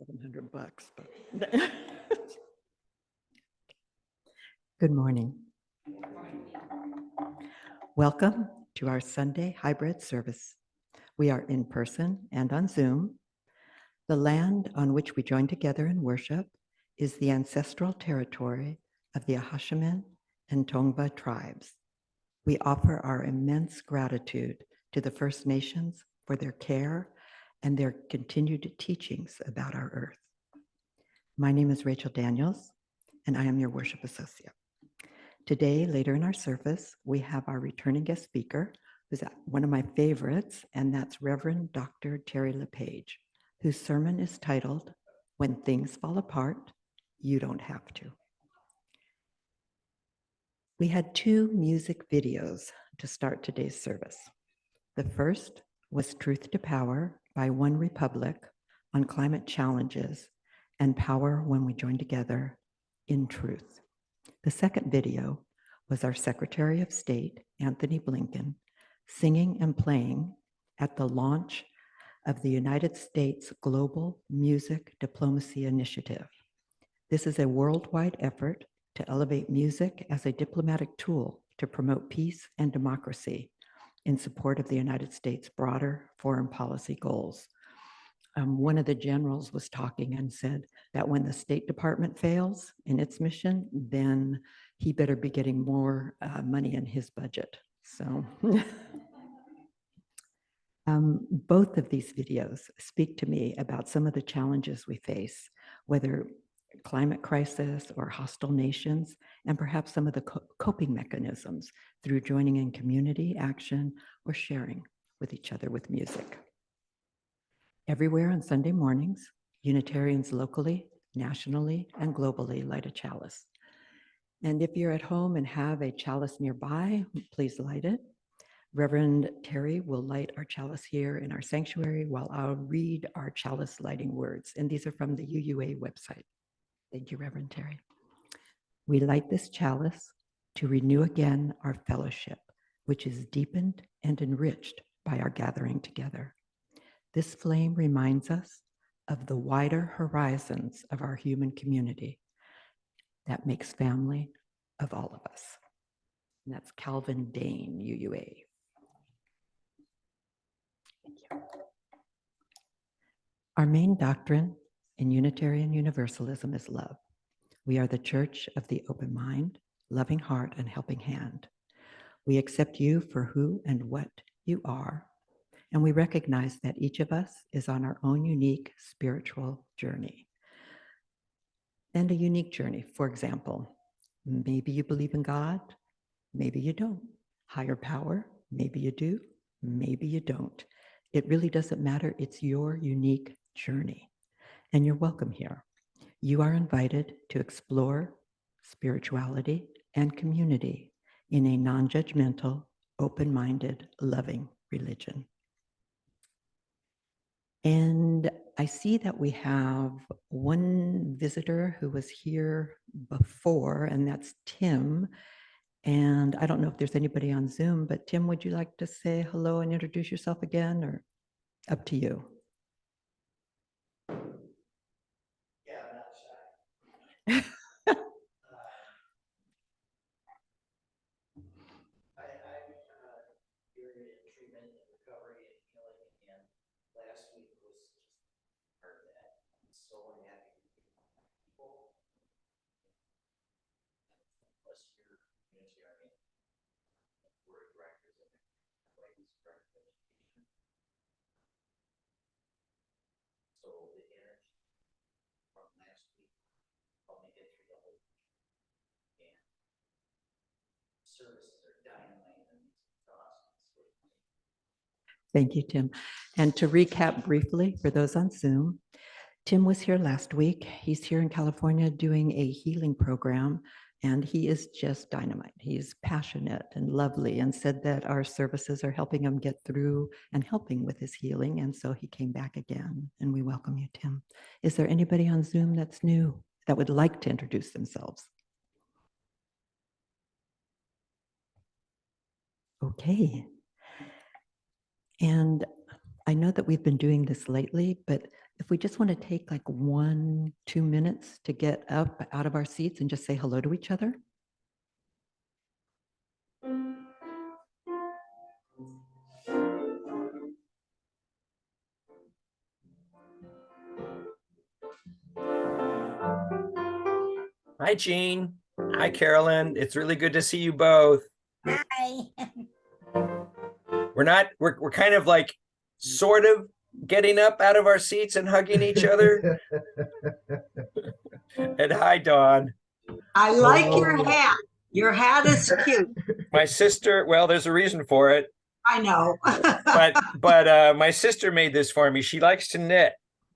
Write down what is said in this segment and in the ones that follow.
$700, but good morning. Welcome to our Sunday hybrid service. We are in person and on Zoom. The land on which we join together in worship is the ancestral territory of the Ahashiman and Tongva tribes. We offer our immense gratitude to the First Nations for their care and their continued teachings about our earth. My name is Rachel Daniels, and I am your worship associate. Today, later in our service, we have our returning guest speaker, who's one of my favorites, and that's Reverend Dr. Terry LePage, whose sermon is titled, "When Things Fall Apart, You Don't Have to." We had two music videos to start today's service. The first was Truth to Power by One Republic on climate challenges and power when we join together in truth. The second video was our Secretary of State, Anthony Blinken, singing and playing at the launch of the United States Global Music Diplomacy Initiative. This is a worldwide effort to elevate music as a diplomatic tool to promote peace and democracy in support of the United States' broader foreign policy goals. One of the generals was talking and said that when the State Department fails in its mission, then he better be getting more money in his budget. So both of these videos speak to me about some of the challenges we face, whether climate crisis or hostile nations, and perhaps some of the coping mechanisms through joining in community action or sharing with each other with music. Everywhere on Sunday mornings, Unitarians locally, nationally, and globally light a chalice. And if you're at home and have a chalice nearby, please light it. Reverend Terry will light our chalice here in our sanctuary while I'll read our chalice lighting words. And these are from the UUA website. Thank you, Reverend Terry. We light this chalice to renew again our fellowship, which is deepened and enriched by our gathering together. This flame reminds us of the wider horizons of our human community that makes family of all of us. And that's Calvin Dane, UUA. Thank you. Our main doctrine in Unitarian Universalism is love. We are the church of the open mind, loving heart, and helping hand. We accept you for who and what you are, and we recognize that each of us is on our own unique spiritual journey. And a unique journey. For example, maybe you believe in God, maybe you don't. Higher power, maybe you do, maybe you don't. It really doesn't matter. It's your unique journey, and you're welcome here. You are invited to explore spirituality and community in a non-judgmental, open-minded, loving religion. And I see that we have one visitor who was here before, and that's Tim. And I don't know if there's anybody on Zoom, but Tim, would you like to say hello and introduce yourself again, or up to you? Yeah, I'm not shy. You're in treatment and recovery and healing, and last week was just part of that. I'm so happy to be with people. Plus, your Unitarian board of directors and ladies director of education. So the energy from last week helped me get through the whole week. And services are dynamite and it's awesome. Thank you, Tim. And to recap briefly for those on Zoom, Tim was here last week. He's here in California doing a healing program, and he is just dynamite. He's passionate and lovely and said that our services are helping him get through and helping with his healing. And so he came back again, and we welcome you, Tim. Is there anybody on Zoom that's new that would like to introduce themselves? Okay. And I know that we've been doing this lately, but if we just want to take like 1-2 minutes to get up out of our seats and just say hello to each other. Hi, Jean. Hi, Carolyn. It's really good to see you both. Hi. We're kind of like sort of getting up out of our seats and hugging each other. And hi, Dawn. I like your hat. Your hat is cute. My sister, well, there's a reason for it, I know. but my sister made this for me. She likes to knit.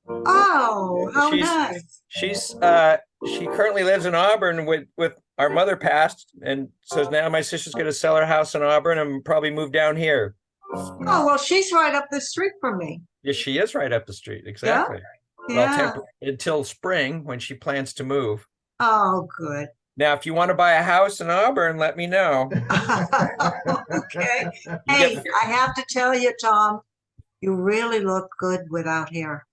Oh, how nice. She currently lives in Auburn with our mother passed, and so now my sister's going to sell her house in Auburn and probably move down here. Oh, well, she's right up the street from me. Yeah, she is right up the street. Exactly. Yeah. Well, until spring when she plans to move. Oh, good. Now, if you want to buy a house in Auburn, let me know. Okay. Hey, I have to tell you, Tom, you really look good without hair.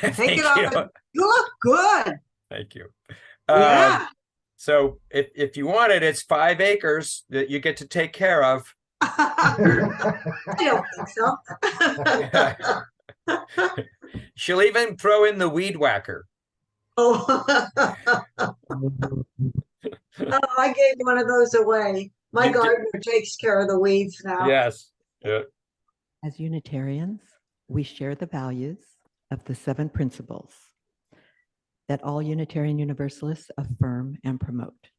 Take it off. You look good. Thank you. Yeah. So if you want it, it's 5 acres that you get to take care of. I don't think so. She'll even throw in the weed whacker. Oh. Oh, I gave one of those away. My gardener takes care of the weeds now. Yes. Yeah. As Unitarians, we share the values of the 7 principles that all Unitarian Universalists affirm and promote.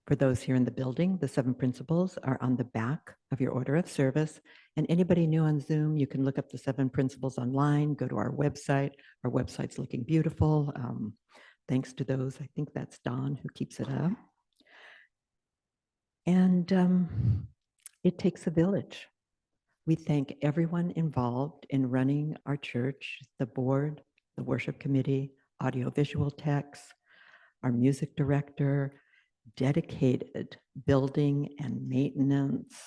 For those here in the building, the 7 principles are on the back of your order of service. And anybody new on Zoom, you can look up the 7 principles online, go to our website. Our website's looking beautiful. Thanks to those, I think that's Don who keeps it up. And it takes a village. We thank everyone involved in running our church, the board, the worship committee, audiovisual techs, our music director, dedicated building and maintenance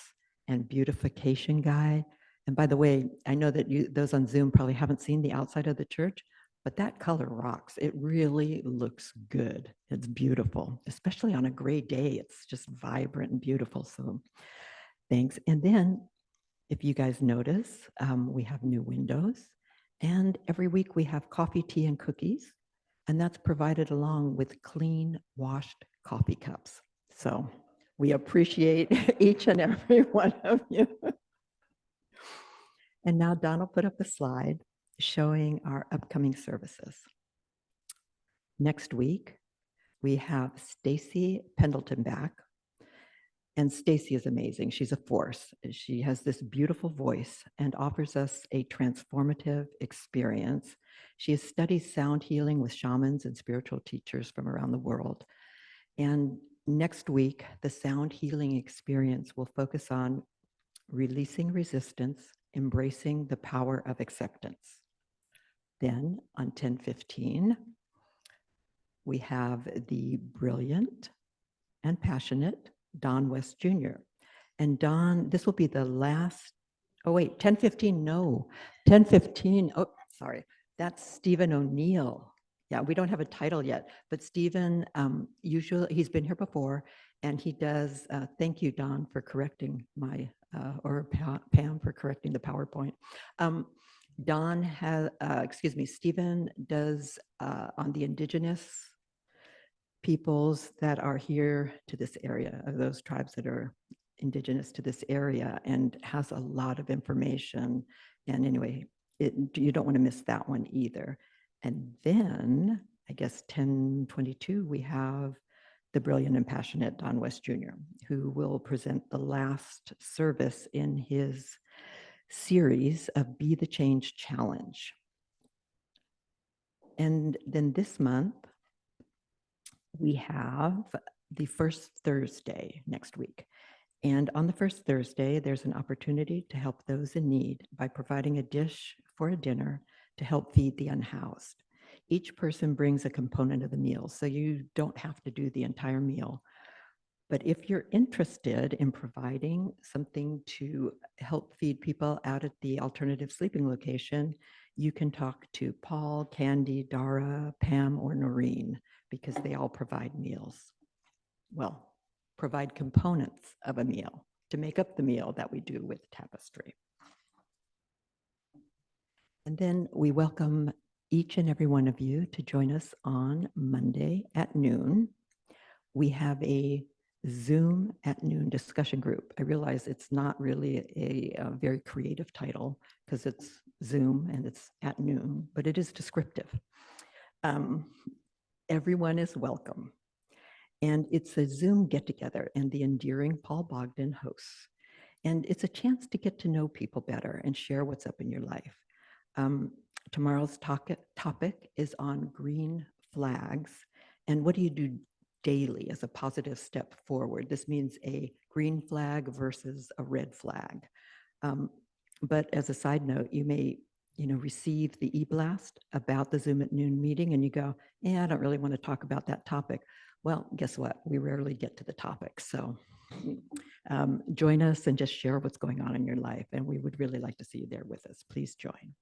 and beautification guy. And by the way, I know that those on Zoom probably haven't seen the outside of the church, but that color rocks. It really looks good. It's beautiful, especially on a gray day. It's just vibrant and beautiful. So thanks. And then if you guys notice, we have new windows, and every week we have coffee, tea, and cookies, and that's provided along with clean, washed coffee cups. So we appreciate each and every one of you. And now Don will put up a slide showing our upcoming services. Next week, we have Stacy Pendleton back. And Stacy is amazing. She's a force. She has this beautiful voice and offers us a transformative experience. She has studied sound healing with shamans and spiritual teachers from around the world. And next week, the sound healing experience will focus on releasing resistance, embracing the power of acceptance. Then on 10/15, we have the brilliant and passionate Don West Jr. And Don, this will be the last, oh wait, 10/15, no, 10/15, oh, sorry, that's Stephen O'Neill. Yeah, we don't have a title yet, but Stephen, usually, he's been here before, and he does, thank you, Don, for correcting my, or Pam for correcting the PowerPoint. Don has, Stephen does on the indigenous peoples that are here to this area, of those tribes that are indigenous to this area, and has a lot of information. And anyway, you don't want to miss that one either. And then I guess 10/22, we have the brilliant and passionate Don West Jr., who will present the last service in his series of Be the Change Challenge. And then this month, we have the first Thursday next week. And on the first Thursday, there's an opportunity to help those in need by providing a dish for a dinner to help feed the unhoused. Each person brings a component of the meal, so you don't have to do the entire meal. But if you're interested in providing something to help feed people out at the alternative sleeping location, you can talk to Paul, Candy, Dara, Pam, or Noreen, because they all provide meals. Well, provide components of a meal to make up the meal that we do with Tapestry. And then we welcome each and every one of you to join us on Monday at noon. We have a Zoom at noon discussion group. I realize it's not really a very creative title because it's Zoom and it's at noon, but it is descriptive. Everyone is welcome. And it's a Zoom get-together, and the endearing Paul Bogdan hosts. And it's a chance to get to know people better and share what's up in your life. Tomorrow's topic is on green flags. And what do you do daily as a positive step forward? This means a green flag versus a red flag. But as a side note, you may receive the e-blast about the Zoom at noon meeting and you go, yeah, I don't really want to talk about that topic. Well, guess what? We rarely get to the topic. So join us and just share what's going on in your life. And we would really like to see you there with us. Please join.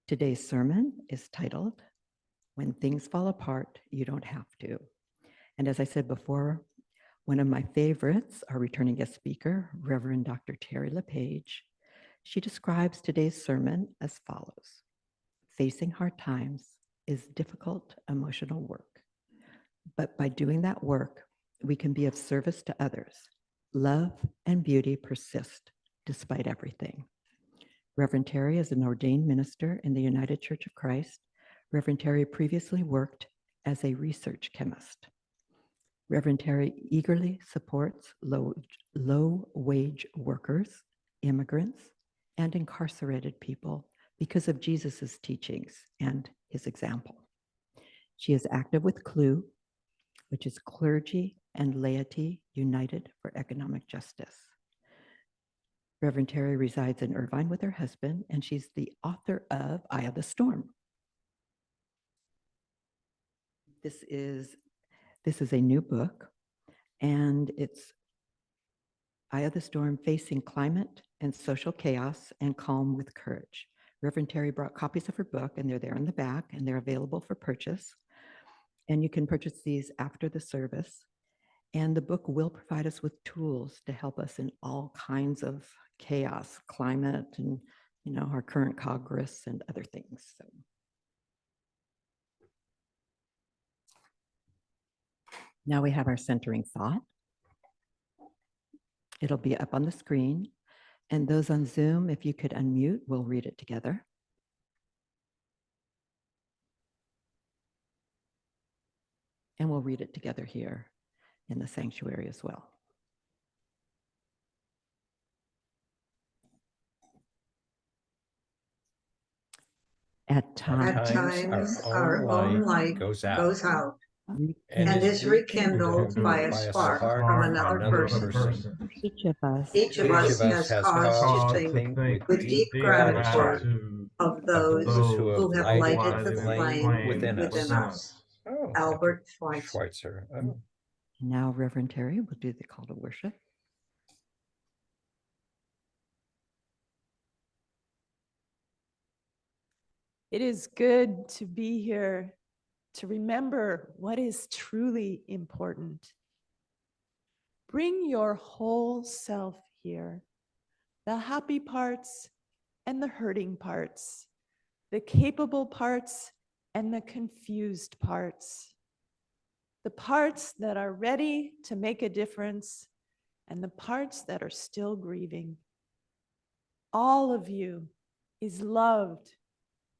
Today's sermon is titled, When Things Fall Apart, You Don't Have to. And as I said before, one of my favorites, our returning guest speaker, Reverend Dr. Terry LePage. She describes today's sermon as follows. Facing hard times is difficult emotional work. But by doing that work, we can be of service to others. Love and beauty persist despite everything. Reverend Terry is an ordained minister in the United Church of Christ. Reverend Terry previously worked as a research chemist. Reverend Terry eagerly supports low-wage workers, immigrants, and incarcerated people because of Jesus's teachings and his example. She is active with C.L.U.E, which is Clergy and Laity United for Economic Justice. Reverend Terry resides in Irvine with her husband, and she's the author of Eye of the Storm. This is a new book, and it's Eye of the Storm, Facing Climate and Social Chaos and Calm with Courage. Reverend Terry brought copies of her book, and they're there in the back, and they're available for purchase. And you can purchase these after the service. And the book will provide us with tools to help us in all kinds of chaos, climate, and our current Congress and other things. So. Now we have our centering thought. It'll be up on the screen. And those on Zoom, if you could unmute, we'll read it together. And we'll read it together here in the sanctuary as well. At times our own light goes out and is rekindled by a spark from another person. Each of us has cause to think with deep gratitude of those who have lighted the flame within us. Oh, Albert Schweitzer. Oh. Now, Reverend Terry will do the call to worship. It is good to be here to remember what is truly important. Bring your whole self here, the happy parts and the hurting parts, the capable parts and the confused parts, the parts that are ready to make a difference and the parts that are still grieving. All of you is loved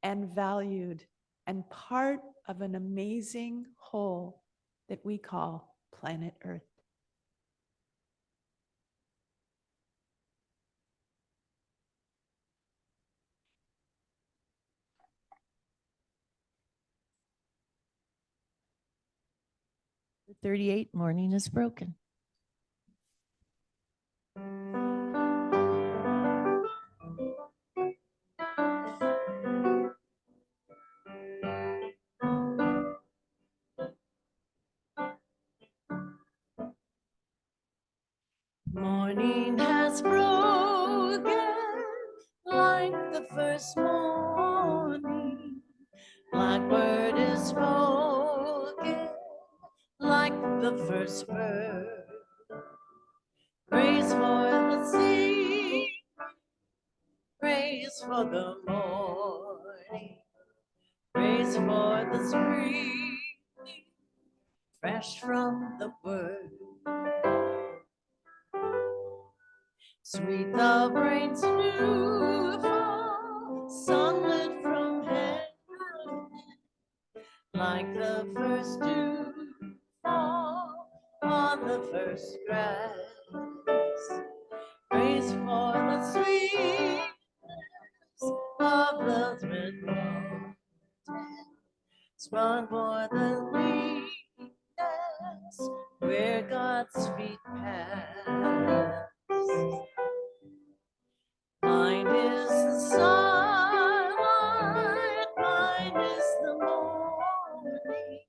and valued and part of an amazing whole that we call planet Earth. The 38 morning is broken. Morning has broken like the first morning. Blackbird is spoken like the first bird. Praise for the sea, praise for the morning, praise for the spring, fresh from the word. Sweet the rain's new fall, sunlit from heaven, like the first dew fall on the first grass. Praise for the sweetness of the mid-morning, sprung for the leanness where God's feet pass. Mine is the sunlight, mine is the morning,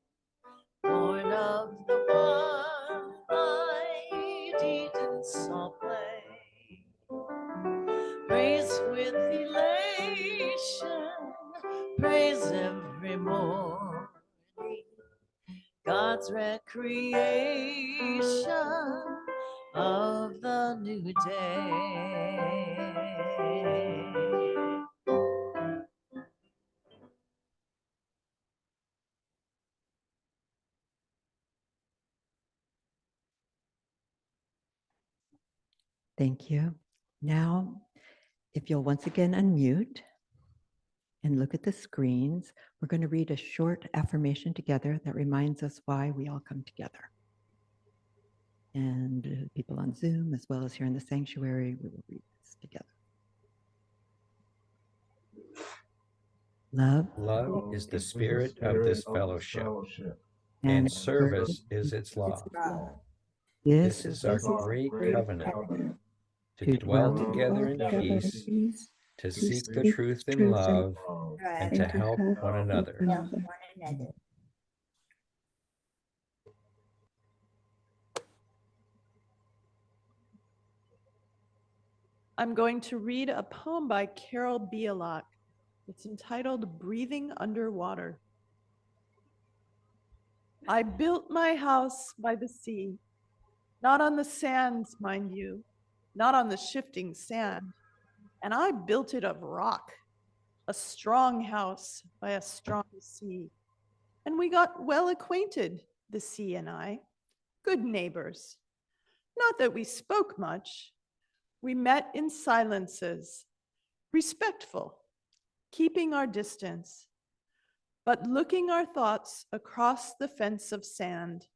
born of the one light, Eden saw play. Praise with elation, praise every morning, God's recreation of the new day. Thank you. Now, if you'll once again unmute and look at the screens, we're going to read a short affirmation together that reminds us why we all come together. And people on Zoom, as well as here in the sanctuary, we will read this together. Love Love is the spirit of this fellowship, and service is its law. This is our great covenant, to dwell together in peace, to seek the truth in love, and to help one another. I'm going to read a poem by Carol Bielak. It's entitled Breathing Underwater. I built my house by the sea, not on the sands, mind you, not on the shifting sand. And I built it of rock, a strong house by a strong sea. And we got well acquainted, the sea and I, good neighbors. Not that we spoke much. We met in silences, respectful, keeping our distance, but looking our thoughts across the fence of sand.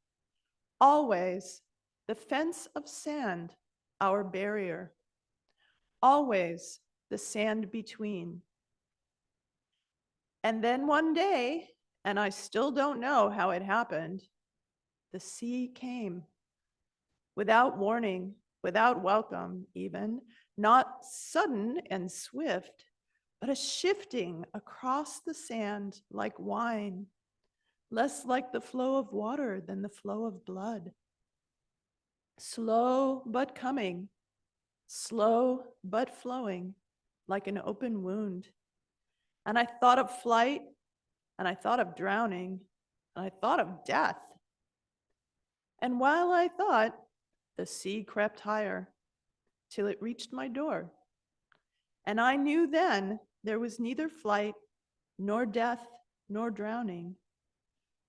Always the fence of sand, our barrier. Always the sand between. And then one day, and I still don't know how it happened, the sea came. Without warning, without welcome even, not sudden and swift, but a shifting across the sand like wine, less like the flow of water than the flow of blood. Slow but coming, slow but flowing, like an open wound. And I thought of flight, and I thought of drowning, and I thought of death. And while I thought, the sea crept higher till it reached my door. And I knew then there was neither flight, nor death, nor drowning.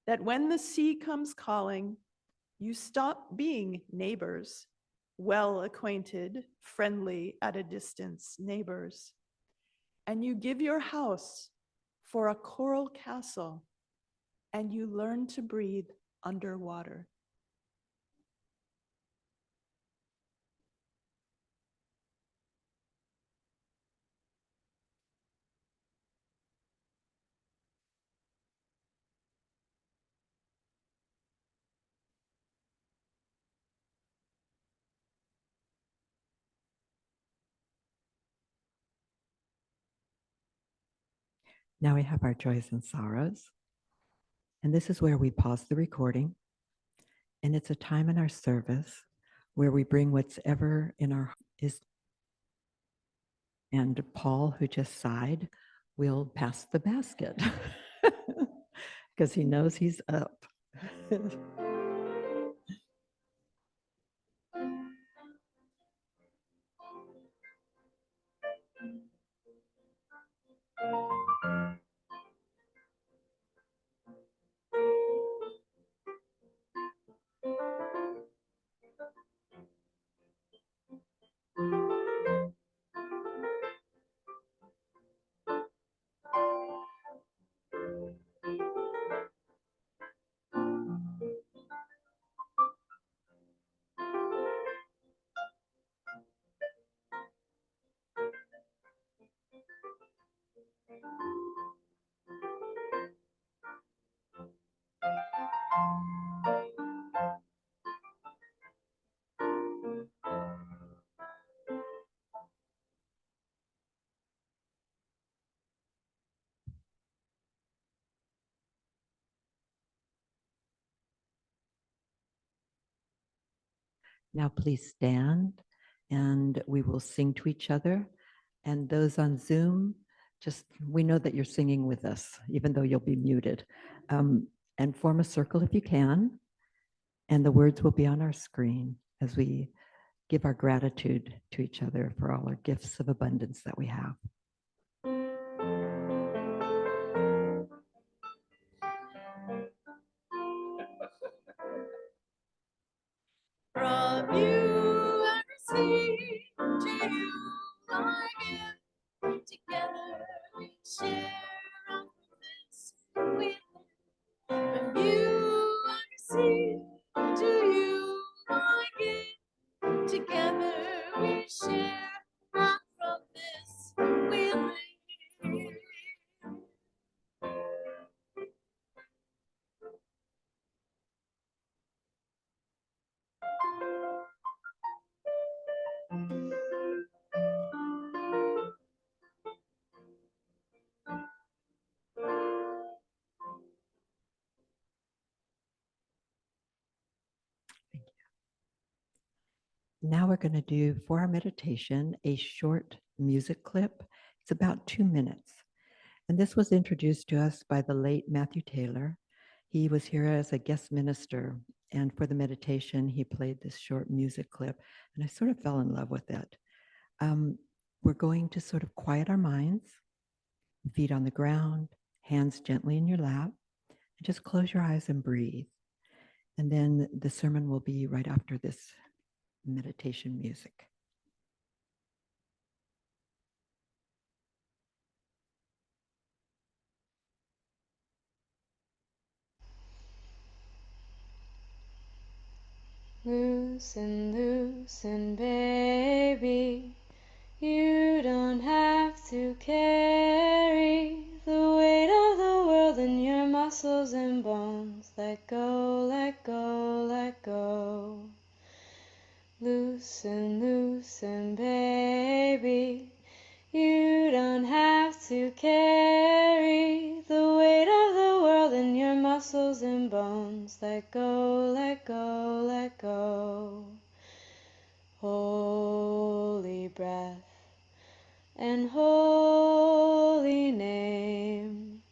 That when the sea comes calling, you stop being neighbors, well acquainted, friendly at a distance neighbors. And you give your house for a coral castle, and you learn to breathe underwater. Now we have our joys and sorrows. And this is where we pause the recording. And it's a time in our service where we bring what's ever in our is. And Paul, who just sighed, will pass the basket because he knows he's up. Now please stand and we will sing to each other. And those on Zoom, just, we know that you're singing with us, even though you'll be muted. And form a circle if you can. And the words will be on our screen as we give our gratitude to each other for all our gifts of abundance that we have. From you I receive, to you I give. Together we share all this we live. From you I receive, to you I give. Together we share all from this we live. Now we're going to do, for our meditation, a short music clip. It's about 2 minutes. And this was introduced to us by the late Matthew Taylor. He was here as a guest minister. And for the meditation, he played this short music clip. And I sort of fell in love with it. We're going to sort of quiet our minds, feet on the ground, hands gently in your lap, and just close your eyes and breathe. And then the sermon will be right after this meditation music. Loosen, loosen, baby. You don't have to carry the weight of the world in your muscles and bones. Let go, let go, let go. Loosen, loosen, baby. You don't have to carry the weight of the world in your muscles and bones. Let go, let go, let go. Holy breath and holy name,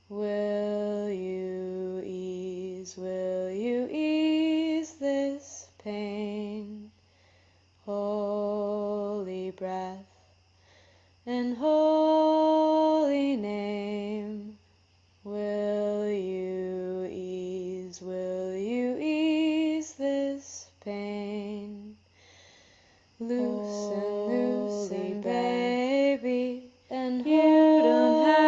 will you ease this pain? Holy breath and holy name, will you ease this pain? Loosen, loosen, baby, and you don't have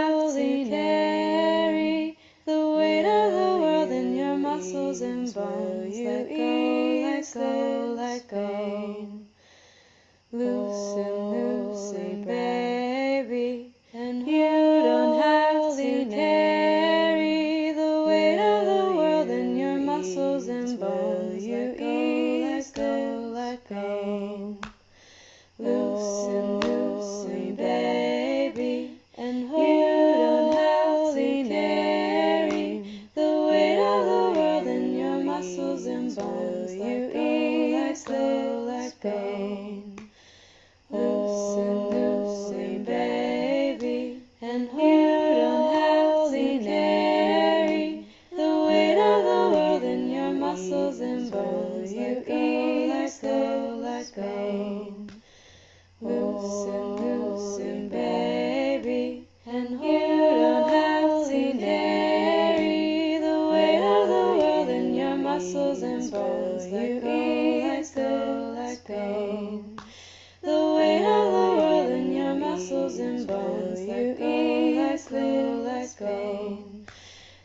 let go.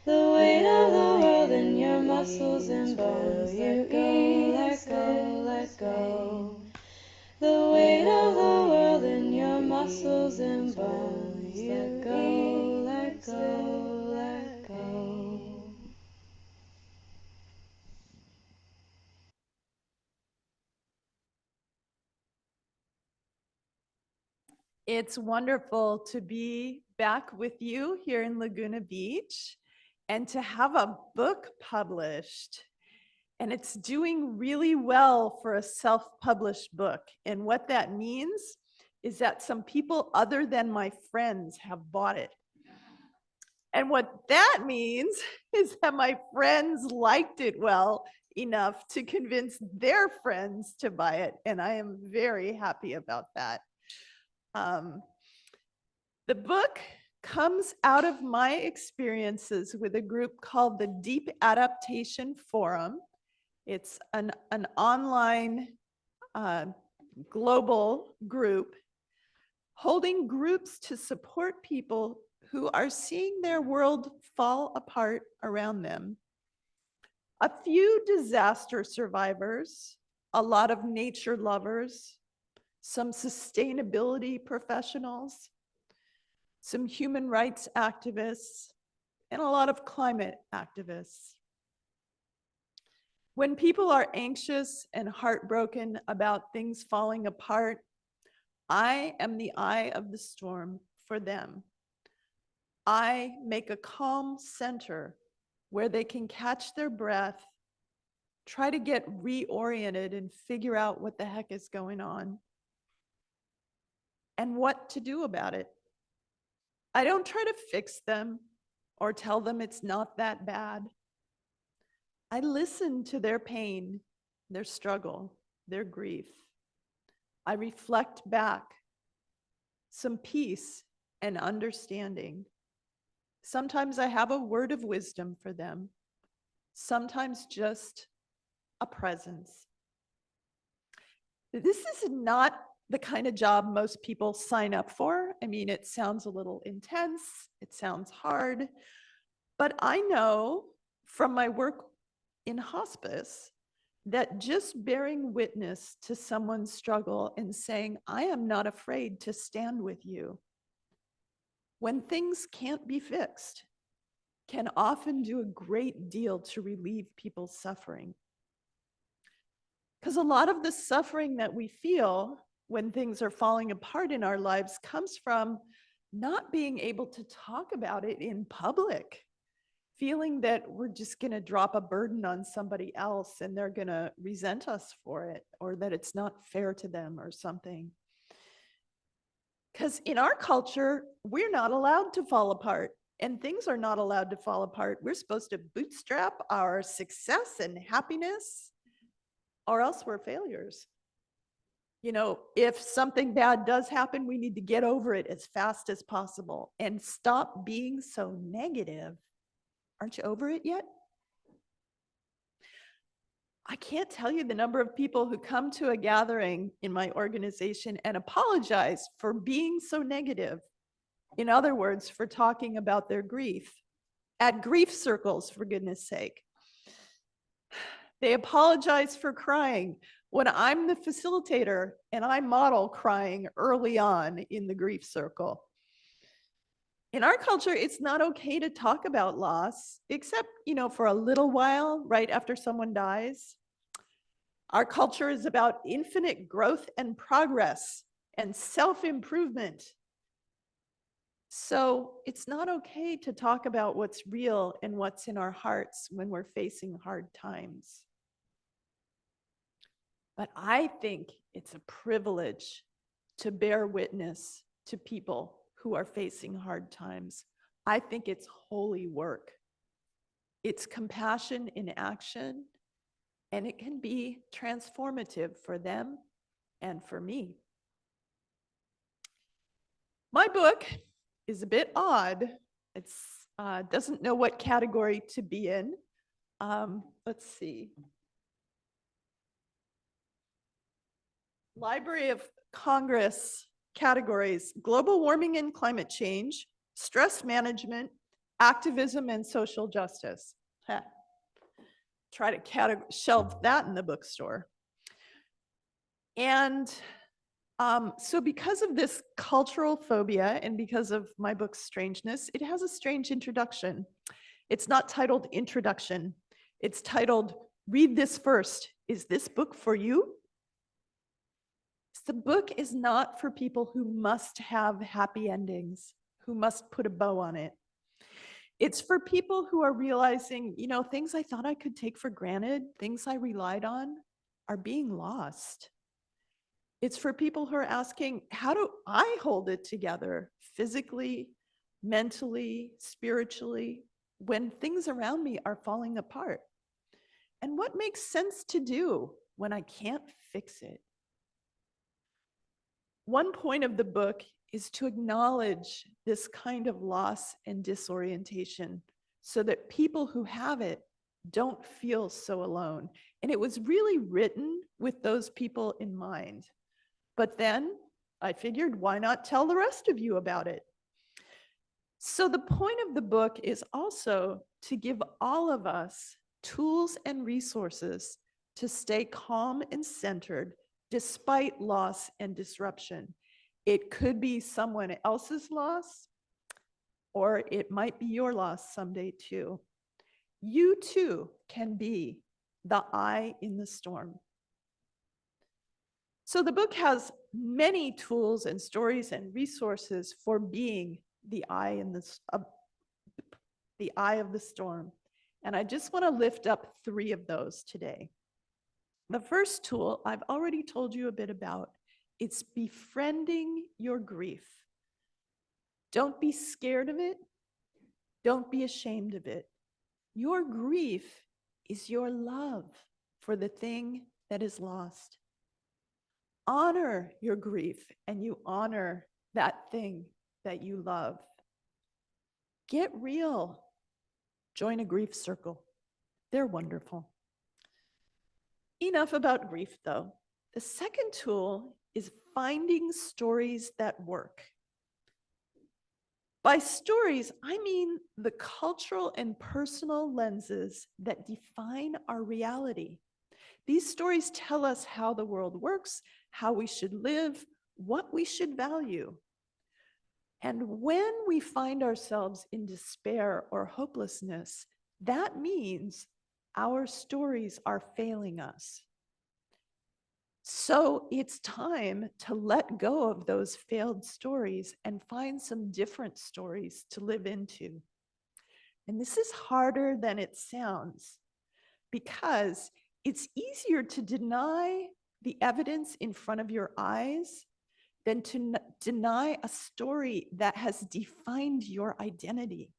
The weight of the world in your muscles and bones. You let go, let go. The weight of the world in your muscles and bones. Let go, let go, let go. It's wonderful to be back with you here in Laguna Beach and to have a book published. And it's doing really well for a self-published book. And what that means is that some people other than my friends have bought it. And what that means is that my friends liked it well enough to convince their friends to buy it. And I am very happy about that. The book comes out of my experiences with a group called the Deep Adaptation Forum. It's an online global group holding groups to support people who are seeing their world fall apart around them. A few disaster survivors, a lot of nature lovers, some sustainability professionals, some human rights activists, and a lot of climate activists. When people are anxious and heartbroken about things falling apart, I am the eye of the storm for them. I make a calm center where they can catch their breath, try to get reoriented and figure out what the heck is going on and what to do about it. I don't try to fix them or tell them it's not that bad. I listen to their pain, their struggle, their grief. I reflect back some peace and understanding. Sometimes I have a word of wisdom for them, sometimes just a presence. This is not the kind of job most people sign up for. I mean, it sounds a little intense, it sounds hard, but I know from my work in hospice that just bearing witness to someone's struggle and saying, I am not afraid to stand with you, when things can't be fixed, can often do a great deal to relieve people's suffering. Because a lot of the suffering that we feel when things are falling apart in our lives comes from not being able to talk about it in public, feeling that we're just going to drop a burden on somebody else and they're going to resent us for it, or that it's not fair to them or something. Because in our culture, we're not allowed to fall apart, and things are not allowed to fall apart. We're supposed to bootstrap our success and happiness, or else we're failures. You know, if something bad does happen, we need to get over it as fast as possible and stop being so negative. Aren't you over it yet? I can't tell you the number of people who come to a gathering in my organization and apologize for being so negative. In other words, for talking about their grief at grief circles, for goodness sake. They apologize for crying when I'm the facilitator and I model crying early on in the grief circle. In our culture, it's not okay to talk about loss, except, for a little while right after someone dies. Our culture is about infinite growth and progress and self-improvement. So it's not okay to talk about what's real and what's in our hearts when we're facing hard times. But I think it's a privilege to bear witness to people who are facing hard times. I think it's holy work. It's compassion in action, and it can be transformative for them and for me. My book is a bit odd. It doesn't know what category to be in. Let's see. Library of Congress categories: global warming and climate change, stress management, activism and social justice. Heh. Try to shelve that in the bookstore. And so because of this cultural phobia and because of my book's strangeness, it has a strange introduction. It's not titled Introduction. It's titled, Read This First. Is this book for you? The book is not for people who must have happy endings, who must put a bow on it. It's for people who are realizing, you know, things I thought I could take for granted, things I relied on, are being lost. It's for people who are asking, how do I hold it together physically, mentally, spiritually, when things around me are falling apart? And what makes sense to do when I can't fix it? One point of the book is to acknowledge this kind of loss and disorientation so that people who have it don't feel so alone. And it was really written with those people in mind. But then I figured, why not tell the rest of you about it? So the point of the book is also to give all of us tools and resources to stay calm and centered despite loss and disruption. It could be someone else's loss, or it might be your loss someday too. You too can be the eye in the storm. So the book has many tools and stories and resources for being the eye in the eye of the storm. And I just want to lift up 3 of those today. The first tool I've already told you a bit about. It's befriending your grief. Don't be scared of it. Don't be ashamed of it. Your grief is your love for the thing that is lost. Honor your grief and you honor that thing that you love. Get real. Join a grief circle. They're wonderful. Enough about grief, though. The second tool is finding stories that work. By stories, I mean the cultural and personal lenses that define our reality. These stories tell us how the world works, how we should live, what we should value. And when we find ourselves in despair or hopelessness, that means our stories are failing us. So it's time to let go of those failed stories and find some different stories to live into. And this is harder than it sounds because it's easier to deny the evidence in front of your eyes than to deny a story that has defined your identity.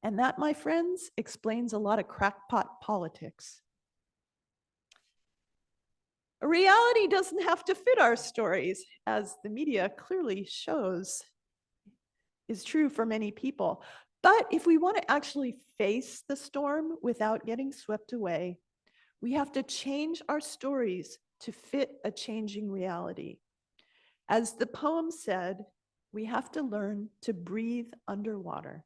And that, my friends, explains a lot of crackpot politics. Reality doesn't have to fit our stories, as the media clearly shows is true for many people. But if we want to actually face the storm without getting swept away, we have to change our stories to fit a changing reality. As the poem said, we have to learn to breathe underwater.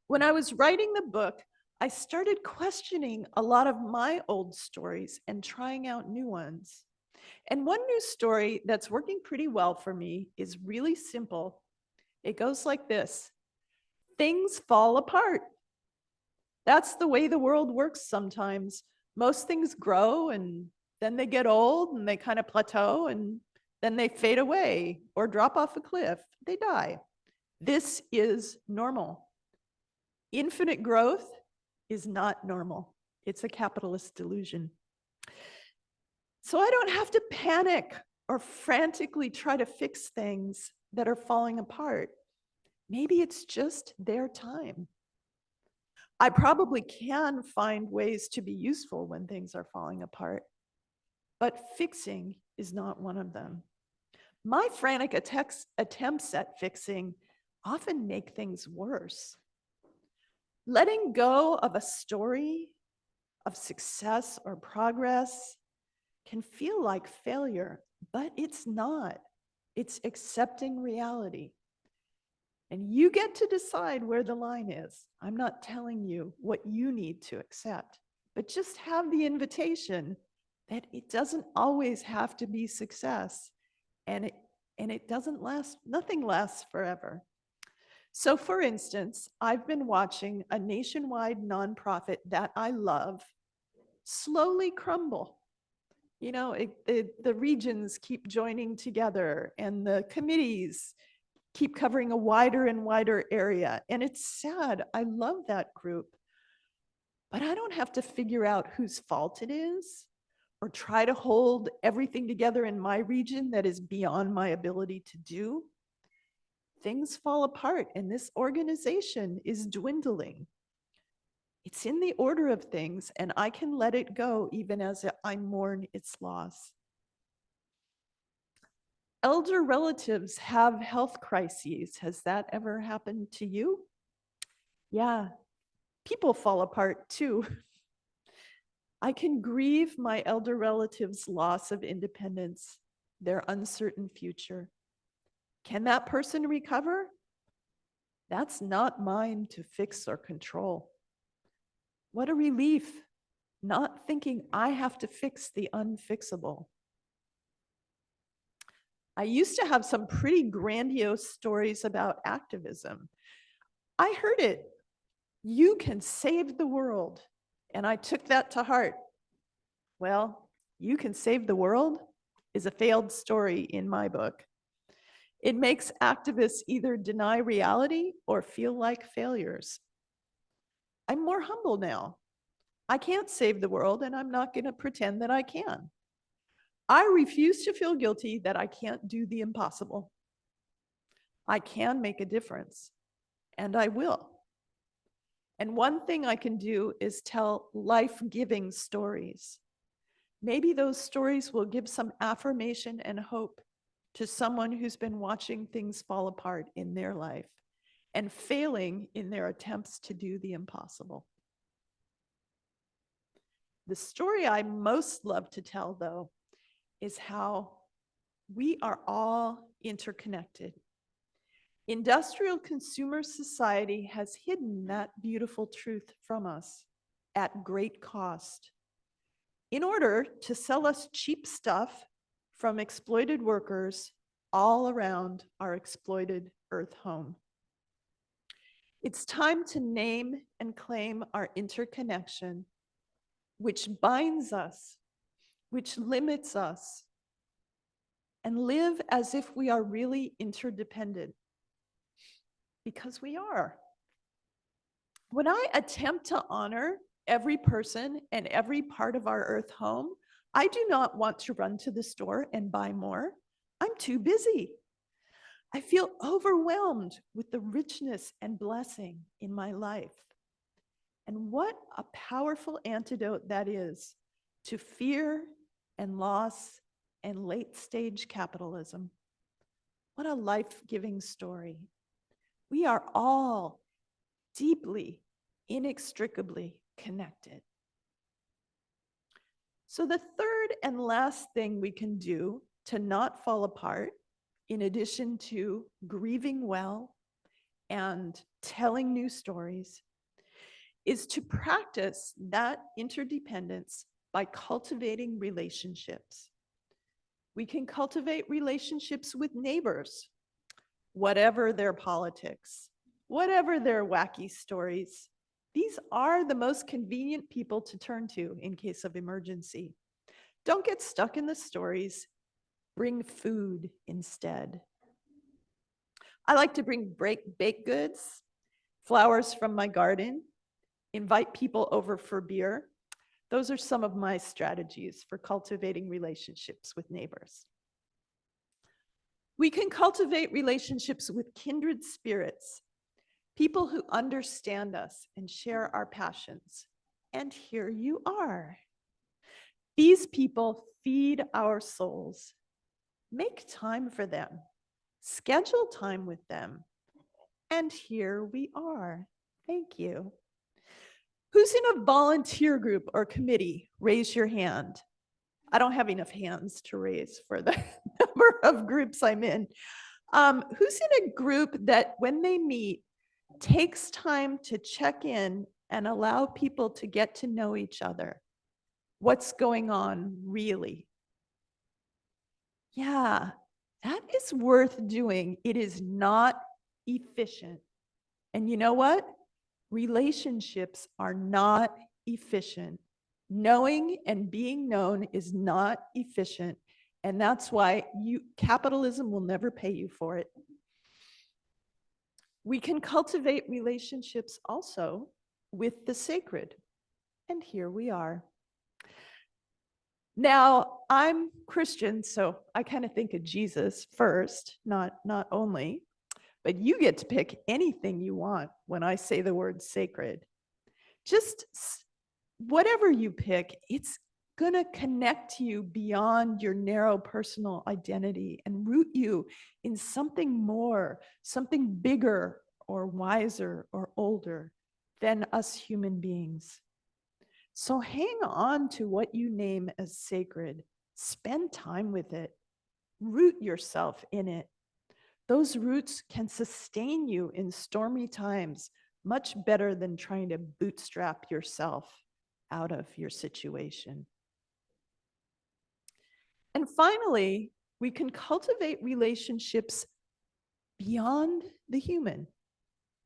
When I was writing the book, I started questioning a lot of my old stories and trying out new ones. And one new story that's working pretty well for me is really simple. It goes like this: things fall apart. That's the way the world works sometimes. Most things grow and then they get old and they kind of plateau and then they fade away or drop off a cliff. They die. This is normal. Infinite growth is not normal. It's a capitalist delusion. So I don't have to panic or frantically try to fix things that are falling apart. Maybe it's just their time. I probably can find ways to be useful when things are falling apart, but fixing is not one of them. My frantic attempts at fixing often make things worse. Letting go of a story of success or progress can feel like failure, but it's not. It's accepting reality. And you get to decide where the line is. I'm not telling you what you need to accept, but just have the invitation that it doesn't always have to be success, and it doesn't last, nothing lasts forever. So for instance, I've been watching a nationwide nonprofit that I love slowly crumble. You know, the regions keep joining together and the committees keep covering a wider and wider area. And it's sad. I love that group. But I don't have to figure out whose fault it is or try to hold everything together in my region that is beyond my ability to do. Things fall apart and this organization is dwindling. It's in the order of things, and I can let it go even as I mourn its loss. Elder relatives have health crises. Has that ever happened to you? Yeah, people fall apart too. I can grieve my elder relatives' loss of independence, their uncertain future. Can that person recover? That's not mine to fix or control. What a relief, not thinking I have to fix the unfixable. I used to have some pretty grandiose stories about activism. I heard it. You can save the world. And I took that to heart. Well, you can save the world is a failed story in my book. It makes activists either deny reality or feel like failures. I'm more humble now. I can't save the world, and I'm not going to pretend that I can. I refuse to feel guilty that I can't do the impossible. I can make a difference, and I will. And one thing I can do is tell life-giving stories. Maybe those stories will give some affirmation and hope to someone who's been watching things fall apart in their life and failing in their attempts to do the impossible. The story I most love to tell, though, is how we are all interconnected. Industrial consumer society has hidden that beautiful truth from us at great cost in order to sell us cheap stuff from exploited workers all around our exploited earth home. It's time to name and claim our interconnection, which binds us, which limits us, and live as if we are really interdependent, because we are. When I attempt to honor every person and every part of our earth home, I do not want to run to the store and buy more. I'm too busy. I feel overwhelmed with the richness and blessing in my life. And what a powerful antidote that is to fear and loss and late-stage capitalism. What a life-giving story. We are all deeply, inextricably connected. So the third and last thing we can do to not fall apart, in addition to grieving well and telling new stories, is to practice that interdependence by cultivating relationships. We can cultivate relationships with neighbors, whatever their politics, whatever their wacky stories. These are the most convenient people to turn to in case of emergency. Don't get stuck in the stories. Bring food instead. I like to bring baked goods, flowers from my garden, invite people over for beer. Those are some of my strategies for cultivating relationships with neighbors. We can cultivate relationships with kindred spirits, people who understand us and share our passions. And here you are. These people feed our souls. Make time for them. Schedule time with them. And here we are. Thank you. Who's in a volunteer group or committee? Raise your hand. I don't have enough hands to raise for the number of groups I'm in. Who's in a group that when they meet takes time to check in and allow people to get to know each other? What's going on really? Yeah, that is worth doing. It is not efficient. And you know what? Relationships are not efficient. Knowing and being known is not efficient. And that's why capitalism will never pay you for it. We can cultivate relationships also with the sacred. And here we are. Now, I'm Christian, so I kind of think of Jesus first, not only, but you get to pick anything you want when I say the word sacred. Just whatever you pick, it's going to connect you beyond your narrow personal identity and root you in something more, something bigger or wiser or older than us human beings. So hang on to what you name as sacred. Spend time with it. Root yourself in it. Those roots can sustain you in stormy times much better than trying to bootstrap yourself out of your situation. And finally, we can cultivate relationships beyond the human,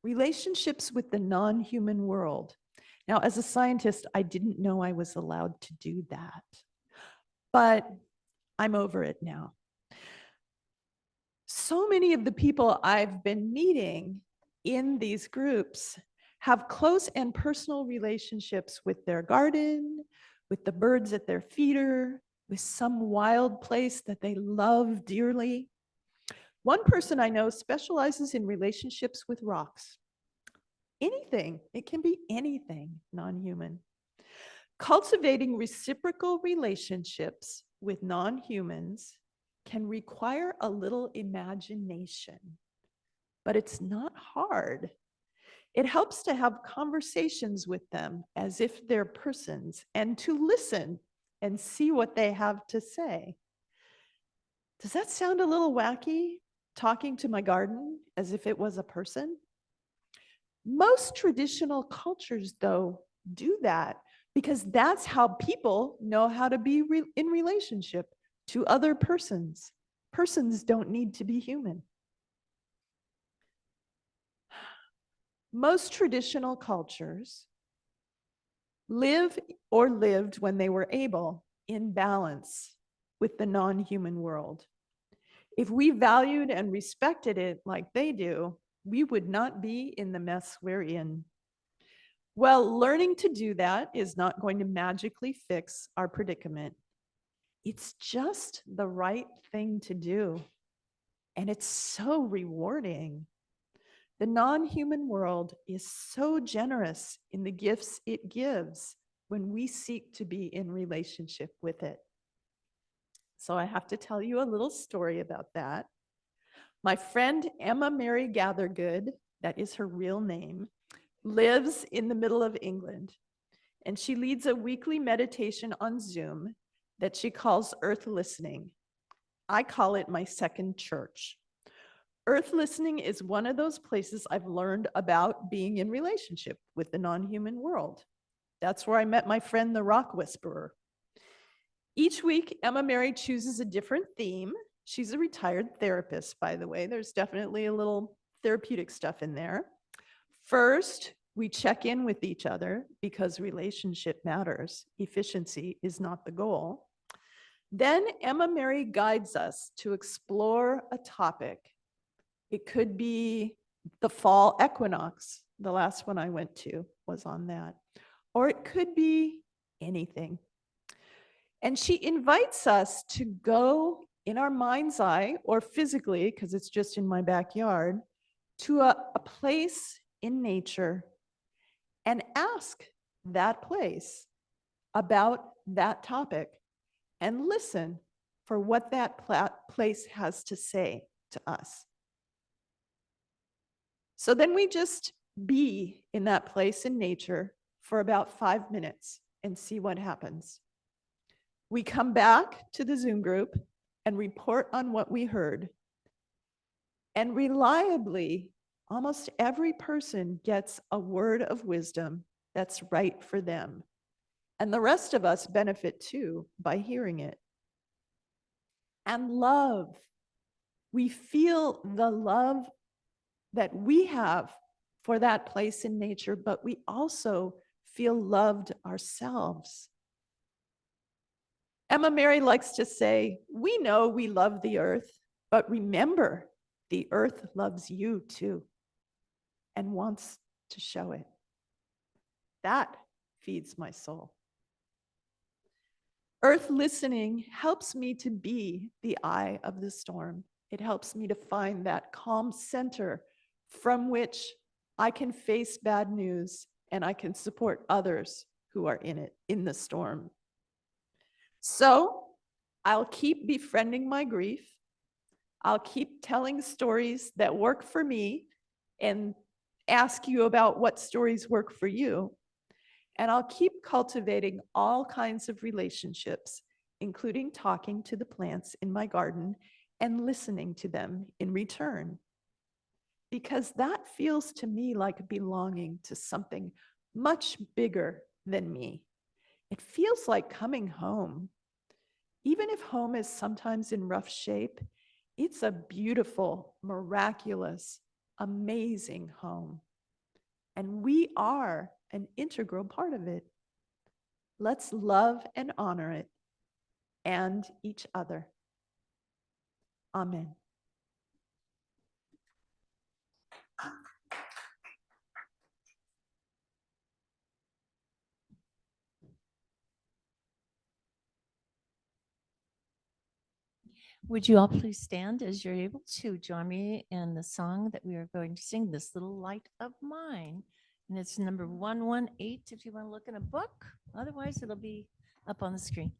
relationships with the non-human world. Now, as a scientist, I didn't know I was allowed to do that, but I'm over it now. So many of the people I've been meeting in these groups have close and personal relationships with their garden, with the birds at their feeder, with some wild place that they love dearly. One person I know specializes in relationships with rocks. Anything, it can be anything non-human. Cultivating reciprocal relationships with non-humans can require a little imagination, but it's not hard. It helps to have conversations with them as if they're persons and to listen and see what they have to say. Does that sound a little wacky, talking to my garden as if it was a person? Most traditional cultures, though, do that because that's how people know how to be in relationship to other persons. Persons don't need to be human. Most traditional cultures live or lived when they were able in balance with the non-human world. If we valued and respected it like they do, we would not be in the mess we're in. Well, learning to do that is not going to magically fix our predicament. It's just the right thing to do. And it's so rewarding. The non-human world is so generous in the gifts it gives when we seek to be in relationship with it. So I have to tell you a little story about that. My friend Emma Mary Gathergood, that is her real name, lives in the middle of England, and she leads a weekly meditation on Zoom that she calls Earth Listening. I call it my second church. Earth Listening is one of those places I've learned about being in relationship with the non-human world. That's where I met my friend, the Rock Whisperer. Each week, Emma Mary chooses a different theme. She's a retired therapist, by the way. There's definitely a little therapeutic stuff in there. First, we check in with each other because relationship matters. Efficiency is not the goal. Then Emma Mary guides us to explore a topic. It could be the fall equinox. The last one I went to was on that. Or it could be anything. And she invites us to go in our mind's eye or physically, because it's just in my backyard, to a place in nature and ask that place about that topic and listen for what that place has to say to us. So then we just be in that place in nature for about 5 minutes and see what happens. We come back to the Zoom group and report on what we heard. And reliably, almost every person gets a word of wisdom that's right for them. And the rest of us benefit too by hearing it. And love. We feel the love that we have for that place in nature, but we also feel loved ourselves. Emma Mary likes to say, we know we love the earth, but remember, the earth loves you too and wants to show it. That feeds my soul. Earth listening helps me to be the eye of the storm. It helps me to find that calm center from which I can face bad news and I can support others who are in it, in the storm. So I'll keep befriending my grief. I'll keep telling stories that work for me and ask you about what stories work for you. And I'll keep cultivating all kinds of relationships, including talking to the plants in my garden and listening to them in return. Because that feels to me like belonging to something much bigger than me. It feels like coming home. Even if home is sometimes in rough shape, it's a beautiful, miraculous, amazing home. And we are an integral part of it. Let's love and honor it and each other. Amen. Would you all please stand as you're able to join me in the song that we are going to sing, This Little Light of Mine. And it's number 118 if you want to look in a book. Otherwise, it'll be up on the screen.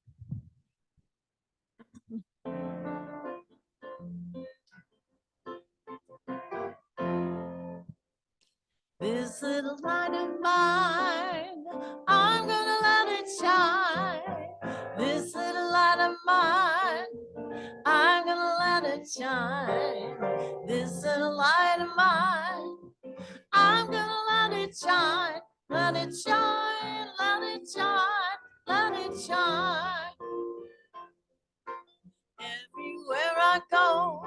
This little light of mine, I'm gonna let it shine. This little light of mine, I'm gonna let it shine. This little light of mine, I'm gonna let it shine. Let it shine, let it shine, let it shine. Everywhere I go,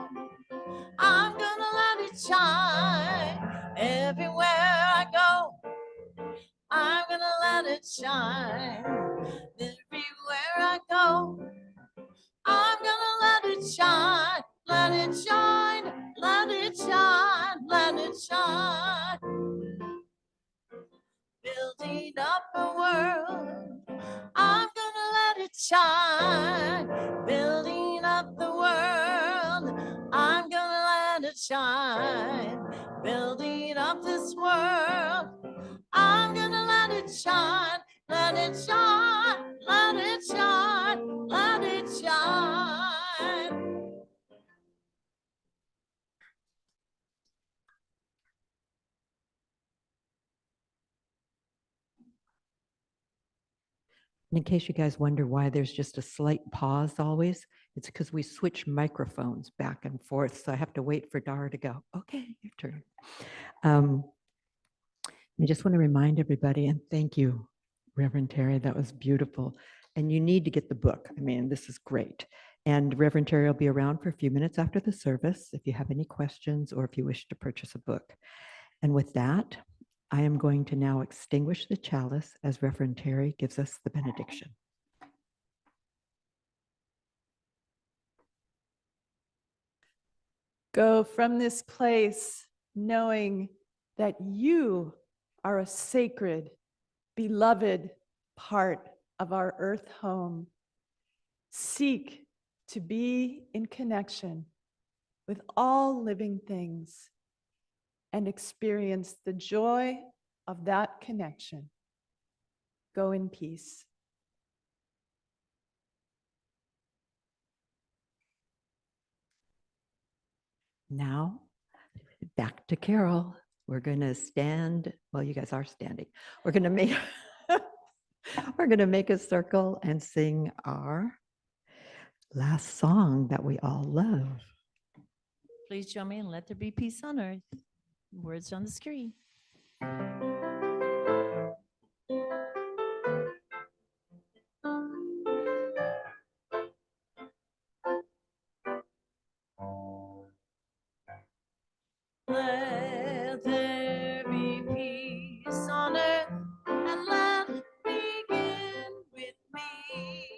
I'm gonna let it shine. Everywhere I go, I'm gonna let it shine. Everywhere I go, I'm gonna let it shine. Let it shine, let it shine, let it shine. Building up a world, I'm gonna let it shine. Building up the world, I'm gonna let it shine. Building up this world, I'm gonna let it shine. Let it shine, let it shine, let it shine. And in case you guys wonder why there's just a slight pause always, it's because we switch microphones back and forth. So I have to wait for Dara to go, okay, your turn. I just want to remind everybody, and thank you, Reverend Terry, that was beautiful. And you need to get the book. I mean, this is great. And Reverend Terry will be around for a few minutes after the service if you have any questions or if you wish to purchase a book. And with that, I am going to now extinguish the chalice as Reverend Terry gives us the benediction. Go from this place knowing that you are a sacred, beloved part of our earth home. Seek to be in connection with all living things and experience the joy of that connection. Go in peace. Now, back to Carol. We're going to stand. Well, you guys are standing. We're going to make we're going to make a circle and sing our last song that we all love. Please join me and let there be peace on earth. Words on the screen. Let there be peace on earth, and let it begin with me.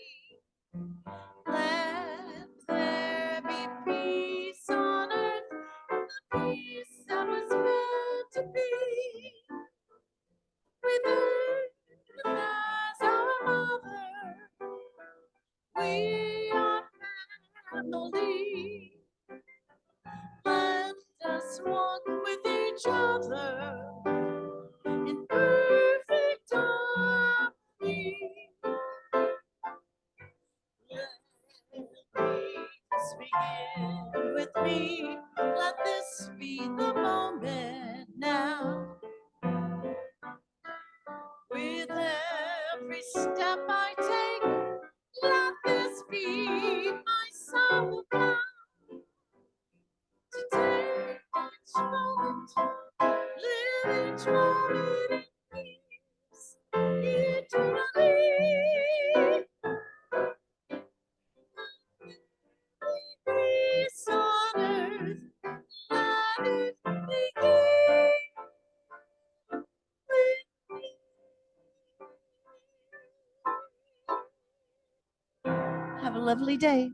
Let there be peace on earth, the peace that was meant to be. With earth as our mother, we are family. Let us walk with each other in perfect harmony. Let peace begin with me. Let this be the moment now. With every step I take, let this be my song of love. To take each moment, live each moment in peace, eternally. Peace on earth, let it begin with me. Have a lovely day.